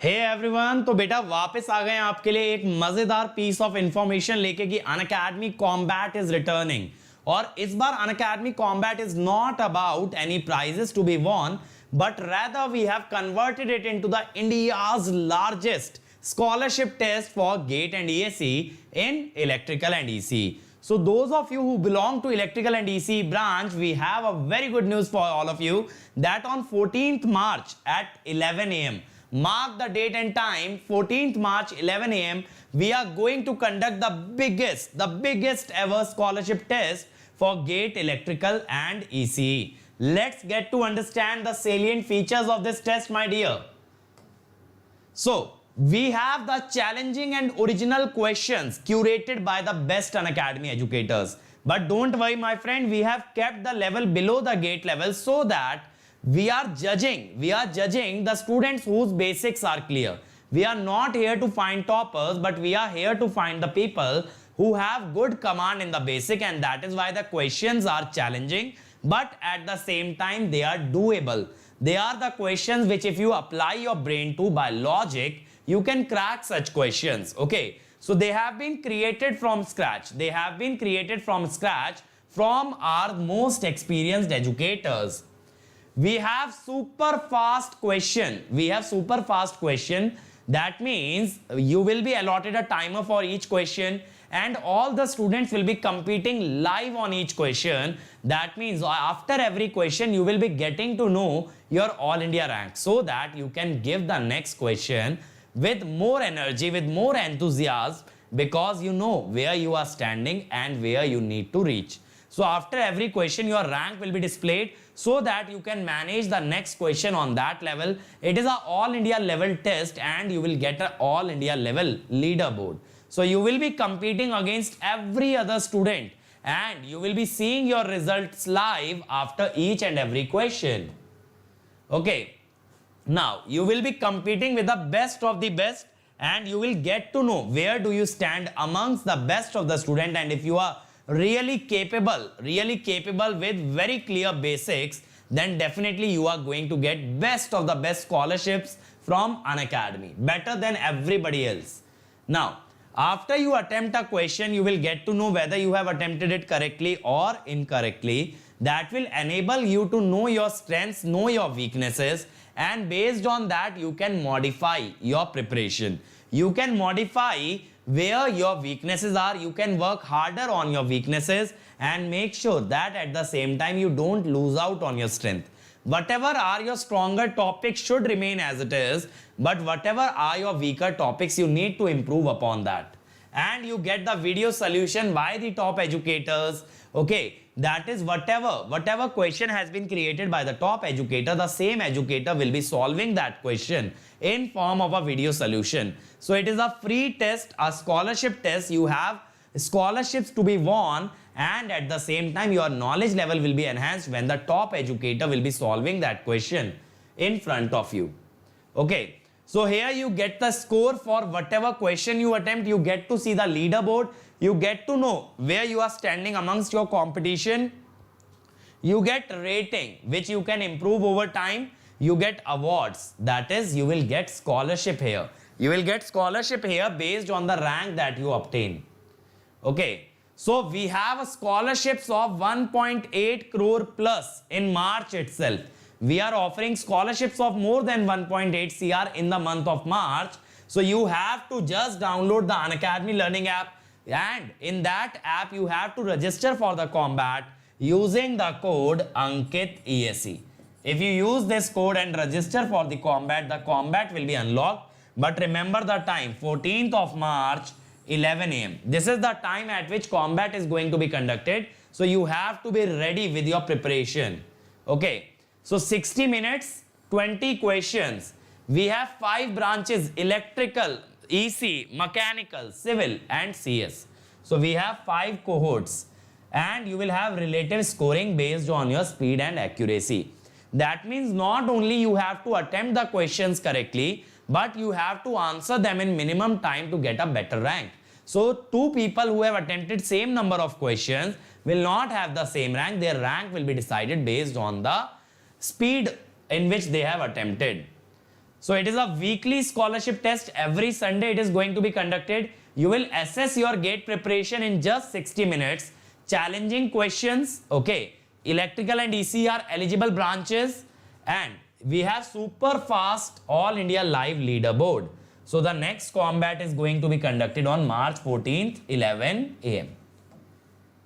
Hey everyone, तो बेटा वापस आ गए हैं आपके लिए एक मजेदार पीस ऑफ इंफॉर्मेशन लेके कि अनअकैडमी कॉम्बैट इज रिटर्निंग। और इस बार Unacademy combat is not about any prizes to be won, but rather we have converted it into the India's largest scholarship test for GATE and ESE in electrical and ECE. So those of you who belong to electrical and ECE branch, we have a very good news for all of you that on 14th March at 11 a.m. Mark the date and time, 14th March 11 a.m. we are going to conduct the biggest ever scholarship test for GATE electrical and ECE. Let's get to understand the salient features of this test, my dear. So we have the challenging and original questions curated by the best Unacademy educators. But don't worry, my friend, we have kept the level below the GATE level so that we are judging the students whose basics are clear. We are not here to find toppers, but we are here to find the people who have good command in the basic, and that is why the questions are challenging, but at the same time they are doable. They are the questions which if you apply your brain to by logic, you can crack such questions. Okay, so they have been created from scratch. They have been created from scratch from our most experienced educators. We have super fast question. That means you will be allotted a timer for each question and all the students will be competing live on each question. That means after every question you will be getting to know your all India rank so that you can give the next question with more energy, with more enthusiasm, because you know where you are standing and where you need to reach. So after every question your rank will be displayed so that you can manage the next question on that level. It is a all India level test and you will get an all India level leaderboard. So you will be competing against every other student and you will be seeing your results live after each and every question. Okay, now you will be competing with the best of the best and you will get to know where do you stand amongst the best of the student, and if you are really capable with very clear basics, then definitely you are going to get best of the best scholarships from Unacademy, better than everybody else. Now after you attempt a question, you will get to know whether you have attempted it correctly or incorrectly. That will enable you to know your strengths, know your weaknesses, and based on that you can modify your preparation. You can modify where your weaknesses are. You can work harder on your weaknesses and make sure that at the same time you don't lose out on your strength. Whatever are your stronger topics should remain as it is, but whatever are your weaker topics, you need to improve upon that. And you get the video solution by the top educators. Okay, that is whatever question has been created by the top educator, the same educator will be solving that question in form of a video solution. So it is a free test, a scholarship test. You have scholarships to be won and at the same time your knowledge level will be enhanced when the top educator will be solving that question in front of you. Okay, so here you get the score for whatever question you attempt. You get to see the leaderboard. You get to know where you are standing amongst your competition. You get rating which you can improve over time. You get awards, that is you will get scholarship here. You will get scholarship here based on the rank that you obtain. Okay, so we have scholarships of 1.8 crore plus in March itself. We are offering scholarships of more than 1.8 CR in the month of March. So you have to just download the Unacademy Learning app, and in that app you have to register for the combat using the code Ankit ESE. If you use this code and register for the combat will be unlocked. But remember the time, 14th of March, 11 a.m. This is the time at which combat is going to be conducted. So you have to be ready with your preparation. Okay, so 60 minutes, 20 questions. We have 5 branches: electrical, EC, mechanical, civil and CS. So we have 5 cohorts and you will have relative scoring based on your speed and accuracy. That means not only you have to attempt the questions correctly, but you have to answer them in minimum time to get a better rank. So 2 people who have attempted same number of questions will not have the same rank. Their rank will be decided based on the speed in which they have attempted. So it is a weekly scholarship test. Every Sunday it is going to be conducted. You will assess your GATE preparation in just 60 minutes. Challenging questions, okay. Electrical and EC are eligible branches, and we have super fast All India live leaderboard. So the next combat is going to be conducted on March 14th, 11 AM.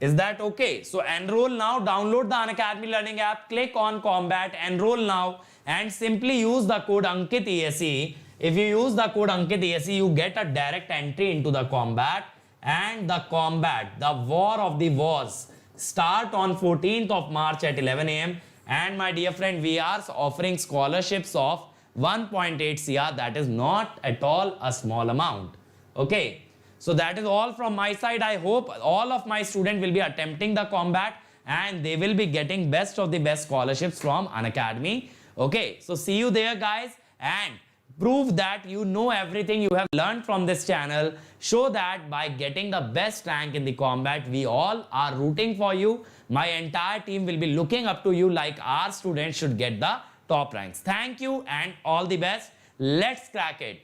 Is that okay? So enroll now, download the Unacademy Learning app, click on Combat, enroll now, and simply use the code Ankit ESE. If you use the code Ankit ESE, you get a direct entry into the combat, and the combat, the war of the wars, start on 14th of March at 11 AM. And my dear friend, we are offering scholarships of 1.8 CR. That is not at all a small amount. Okay. So that is all from my side. I hope all of my students will be attempting the combat and they will be getting best of the best scholarships from Unacademy. Okay, so see you there guys, and prove that you know everything you have learned from this channel. Show that by getting the best rank in the combat. We all are rooting for you. My entire team will be looking up to you, like our students should get the top ranks. Thank you and all the best. Let's crack it.